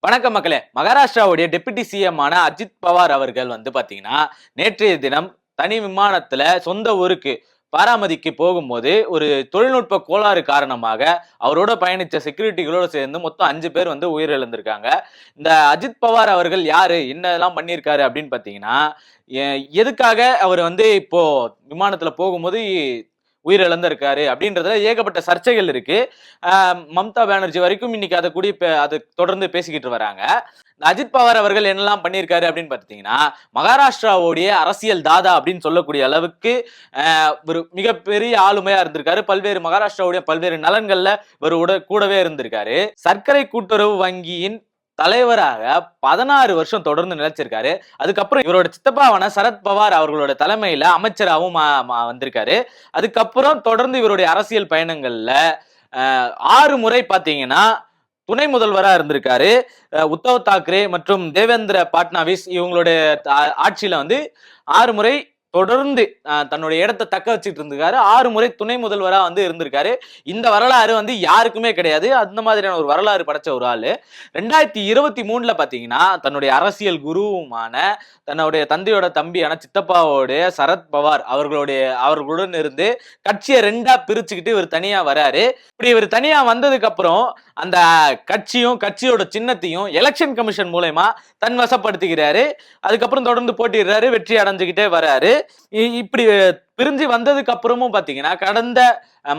வணக்கம் மக்களே. மகாராஷ்டிராவுடைய deputy CM ஆன அஜித் பவார் அவர்கள் பாத்தீங்கன்னா நேற்றைய தினம் தனி விமானத்துல சொந்த ஊருக்கு பாராமதிக்கு போகும்போது ஒரு தொழில்நுட்ப கோளாறு காரணமாக அவரோட பயணிச்ச செக்யூரிட்டிகளோட சேர்ந்து மொத்தம் 5 பேர் உயிரிழந்திருக்காங்க. இந்த அஜித் பவார் அவர்கள் யாரு, என்னெல்லாம் பண்ணியிருக்காரு அப்படின்னு பாத்தீங்கன்னா, எதுக்காக அவர் இப்போ விமானத்துல போகும்போது உயிரிழந்திருக்காரு அப்படின்றதுல ஏகப்பட்ட சர்ச்சைகள் இருக்கு. மம்தா பானர்ஜி வரைக்கும் இன்னைக்கு அதை கூடி அது தொடர்ந்து பேசிக்கிட்டு வராங்க. அஜித் பவார் அவர்கள் என்னெல்லாம் பண்ணியிருக்காரு அப்படின்னு பாத்தீங்கன்னா, மகாராஷ்டிராவுடைய அரசியல் தாதா அப்படின்னு சொல்லக்கூடிய அளவுக்கு ஒரு மிகப்பெரிய ஆளுமையா இருந்திருக்காரு. மகாராஷ்டிராவுடைய பல்வேறு நலன்கள்ல இவரோட கூடவே இருந்திருக்காரு. சர்க்கரை கூட்டுறவு வங்கியின் தலைவராக 16 வருஷம் தொடர்ந்து நிலைச்சிருக்காரு. அதுக்கப்புறம் இவரோட சித்தப்பாவான சரத் பவார் அவர்களோட தலைமையில அமைச்சராகவும் வந்திருக்காரு. அதுக்கப்புறம் தொடர்ந்து இவருடைய அரசியல் பயணங்கள்ல 6 முறை பாத்தீங்கன்னா துணை முதல்வரா இருந்திருக்காரு. உத்தவ் தாக்கரே மற்றும் தேவேந்திர பட்னாவிஸ் இவங்களுடைய ஆட்சியில 6 முறை தொடர்ந்து தன்னுடைய இடத்தை தக்க வச்சுட்டு இருந்திருக்காரு. 6 முறை துணை முதல்வரா இருந்திருக்காரு. இந்த வரலாறு யாருக்குமே கிடையாது. அந்த மாதிரியான ஒரு வரலாறு படைச்ச ஒரு ஆளு. 2023ல பாத்தீங்கன்னா தன்னுடைய அரசியல் குருவுமான தன்னுடைய தந்தையோட தம்பியான சித்தப்பாவோடைய சரத் பவார் அவர்களுடன் இருந்து கட்சியை 2ஆ பிரிச்சுக்கிட்டு இவர் தனியா வராரு. இப்படி இவர் தனியா வந்ததுக்கு அப்புறம் அந்த கட்சியோட சின்னத்தையும் எலெக்ஷன் கமிஷன் மூலமா தன் வசப்படுத்திக்கிறாரு. அதுக்கப்புறம் தொடர்ந்து போட்டிடுறாரு, வெற்றி அடைஞ்சுக்கிட்டே வராரு. இப்படி பிரிஞ்சு வந்ததுக்கு அப்புறமும் பாத்தீங்கன்னா கடந்த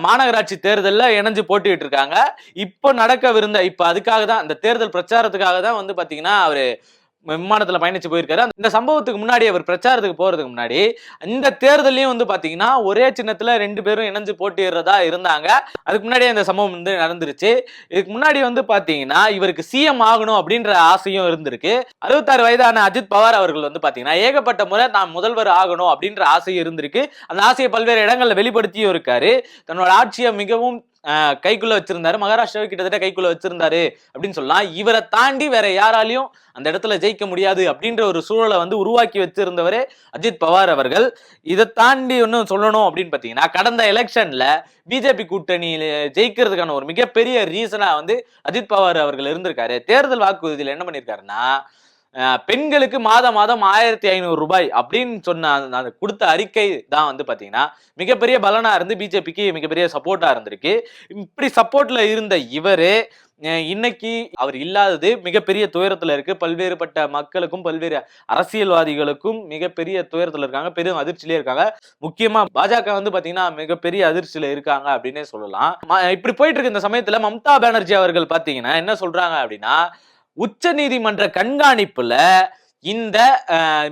மாநகராட்சி தேர்தல்ல இணைஞ்சு போட்டிட்டு இருக்காங்க. இப்போ நடக்கவிருந்த அதுக்காக தான் இந்த தேர்தல் பிரச்சாரத்துக்காக தான் பாத்தீங்கன்னா அவரு விமானத்துல பயணிச்சு போயிருக்காரு. இந்த சம்பவத்துக்கு முன்னாடி அவர் பிரச்சாரத்துக்கு போறதுக்கு முன்னாடி இந்த தேர்தலையும் பாத்தீங்கன்னா ஒரே சின்னத்துல 2 பேரும் இணைஞ்சு போட்டிடுறதா இருந்தாங்க. அதுக்கு முன்னாடியே இந்த சம்பவம் நடந்துருச்சு. இதுக்கு முன்னாடி பாத்தீங்கன்னா இவருக்கு சிஎம் ஆகணும் அப்படின்ற ஆசையும் இருந்திருக்கு. 66 வயதான அஜித் பவார் அவர்கள் பாத்தீங்கன்னா ஏகப்பட்ட முறை நான் முதல்வர் ஆகணும் அப்படின்ற ஆசையும் இருந்திருக்கு. அந்த ஆசையை பல்வேறு இடங்கள்ல வெளிப்படுத்தியும் இருக்காரு. தன்னோட ஆட்சியை மிகவும் கைக்குள்ள வச்சிருந்தாரு. மகாராஷ்டிராவை கிட்டத்தட்ட கைக்குள்ள வச்சிருந்தாரு அப்படின்னு சொல்லலாம். இவரை தாண்டி வேற யாராலையும் அந்த இடத்துல ஜெயிக்க முடியாது அப்படின்ற ஒரு சூழலை உருவாக்கி வச்சிருந்தவரே அஜித் பவார் அவர்கள். இதை தாண்டி ஒன்னும் சொல்லணும் அப்படின்னு பாத்தீங்கன்னா கடந்த எலெக்ஷன்ல பிஜேபி கூட்டணியில ஜெயிக்கிறதுக்கான ஒரு மிகப்பெரிய ரீசனா அஜித் பவார் அவர்கள் இருந்திருக்காரு. தேர்தல் வாக்குறுதியில் என்ன பண்ணிருக்காருன்னா, பெண்களுக்கு மாதம் 1500 ரூபாய் அப்படின்னு சொன்ன கொடுத்த அறிக்கை தான் பாத்தீங்கன்னா மிகப்பெரிய பலனா இருந்து பிஜேபிக்கு மிகப்பெரிய சப்போர்ட்டா இருந்திருக்கு. இப்படி சப்போர்ட்ல இருந்த இவரு இன்னைக்கு அவர் இல்லாதது மிகப்பெரிய துயரத்துல இருக்கு. பல்வேறுபட்ட மக்களுக்கும் பல்வேறு அரசியல்வாதிகளுக்கும் மிகப்பெரிய துயரத்துல இருக்காங்க, பெரும் அதிர்ச்சியிலே இருக்காங்க. முக்கியமா பாஜக பாத்தீங்கன்னா மிகப்பெரிய அதிர்ச்சியில இருக்காங்க அப்படின்னே சொல்லலாம். இப்படி போயிட்டு இருக்கு இந்த சமயத்துல மம்தா பானர்ஜி அவர்கள் பாத்தீங்கன்னா என்ன சொல்றாங்க அப்படின்னா, உச்ச நீதிமன்ற கண்காணிப்புல இந்த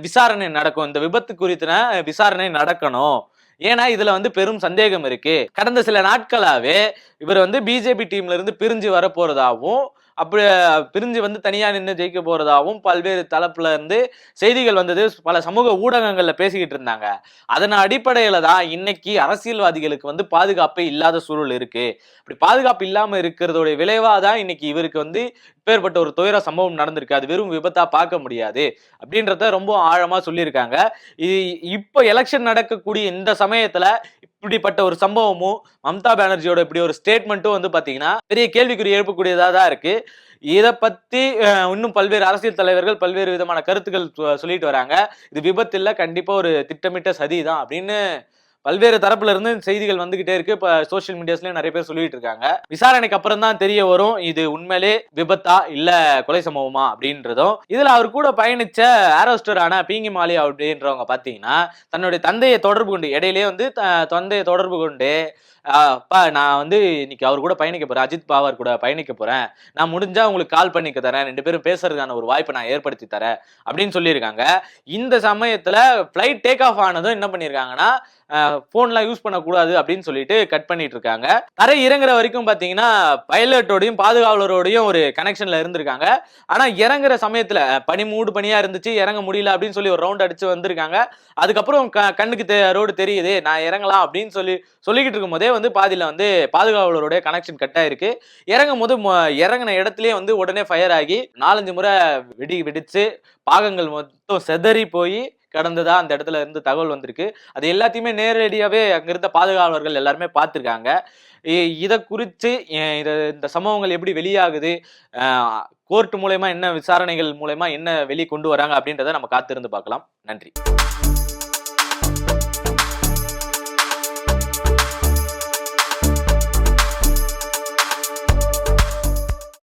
விசாரணை நடக்கும், இந்த விபத்து குறித்த விசாரணை நடக்கணும். ஏன்னா இதுல பெரும் சந்தேகம் இருக்கு. கடந்த சில நாட்களாவே இவர் பிஜேபி டீம்ல இருந்து பிரிஞ்சு வர போறதாவும், அப்படி பிரிஞ்சு தனியா நின்று ஜெயிக்க போறதாவும் பல்வேறு தரப்புல இருந்து செய்திகள் வந்தது. பல சமூக ஊடகங்கள்ல பேசிக்கிட்டு இருந்தாங்க. அதன் அடிப்படையில தான் இன்னைக்கு அரசியல்வாதிகளுக்கு பாதுகாப்பே இல்லாத சூழல் இருக்கு. அப்படி பாதுகாப்பு இல்லாம இருக்கிறதோட விளைவாதான் இன்னைக்கு இவருக்கு இப்பேற்பட்ட ஒரு துயர சம்பவம் நடந்திருக்கு. அது வெறும் விபத்தா பார்க்க முடியாது அப்படின்றத ரொம்ப ஆழமா சொல்லியிருக்காங்க. இப்போ எலெக்ஷன் நடக்கக்கூடிய இந்த சமயத்துல இப்படிப்பட்ட ஒரு சம்பவமும் மம்தா பானர்ஜியோட இப்படி ஒரு ஸ்டேட்மெண்ட்டும் பாத்தீங்கன்னா பெரிய கேள்விக்குறி எழுப்பக்கூடியதா தான் இருக்கு. இத பத்தி இன்னும் பல்வேறு அரசியல் தலைவர்கள் பல்வேறு விதமான கருத்துக்கள் சொல்லிட்டு வராங்க. இது விபத்து இல்ல, கண்டிப்பா ஒரு திட்டமிட்ட சதிதான் அப்படின்னு பல்வேறு தரப்புல இருந்து செய்திகள் வந்துகிட்டே இருக்கு. இப்ப சோசியல் மீடியாஸ்லயும் நிறைய பேர் சொல்லிட்டு இருக்காங்க. விசாரணைக்கு அப்புறம் தான் தெரிய வரும் இது உண்மையிலே விபத்தா இல்ல கொலை சம்பவமா அப்படின்றதும். இதுல அவர் கூட பயணிச்ச ஏரோஸ்டரான பீங்கி மாலி அப்படின்றவங்க பாத்தீங்கன்னா தன்னுடைய தந்தையை தொடர்பு கொண்டு இடையிலேயே தந்தையை தொடர்பு கொண்டு நான் இன்னைக்கு அவர் கூட பயணிக்க போறேன், அஜித் பவார் கூட பயணிக்க போறேன், நான் முடிஞ்சா உங்களுக்கு கால் பண்ணிக்க தரேன், 2 பேரும் பேசுறதுக்கான ஒரு வாய்ப்பை நான் ஏற்படுத்தி தரேன் அப்படின்னு சொல்லியிருக்காங்க. இந்த சமயத்துல பிளைட் டேக் ஆஃப் ஆனதும் என்ன பண்ணிருக்காங்கன்னா, போன்லாம் யூஸ் பண்ணக்கூடாது அப்படின்னு சொல்லிட்டு கட் பண்ணிட்டு இருக்காங்க. தரை இறங்குற வரைக்கும் பாத்தீங்கன்னா பைலட்டோடையும் பாதுகாவலரோடையும் ஒரு கனெக்ஷன்ல இருந்திருக்காங்க. ஆனா இறங்குற சமயத்துல பனியா இருந்துச்சு, இறங்க முடியல அப்படின்னு சொல்லி ஒரு ரவுண்ட் அடிச்சு வந்திருக்காங்க. அதுக்கப்புறம் கண்ணுக்கு ரோடு தெரியுது, நான் இறங்கலாம் அப்படின்னு சொல்லிக்கிட்டு இருக்கும் போதே பாதியில பாதுகாவலருடைய கனெக்ஷன் கட் ஆயிருக்கு. இறங்கும் போது இறங்கின இடத்துலயே உடனே ஃபயர் ஆகி 4-5 முறை வெடிச்சு பாகங்கள் மொத்தம் செதறி போய் கடந்ததா அந்த இடத்துல இருந்து தகவல் வந்திருக்கு. அது எல்லாத்தையுமே நேரடியாவே அங்க இருந்த பாதுகாவலர்கள் எல்லாருமே பார்த்திருக்காங்க. இத குறிச்சு இந்த சம்பவங்கள் எப்படி வெளியாகுது, கோர்ட் மூலியமா என்ன விசாரணைகள் மூலியமா என்ன வெளிய கொண்டு வராங்க அப்படின்றத நம்ம காத்திருந்து பார்க்கலாம். நன்றி.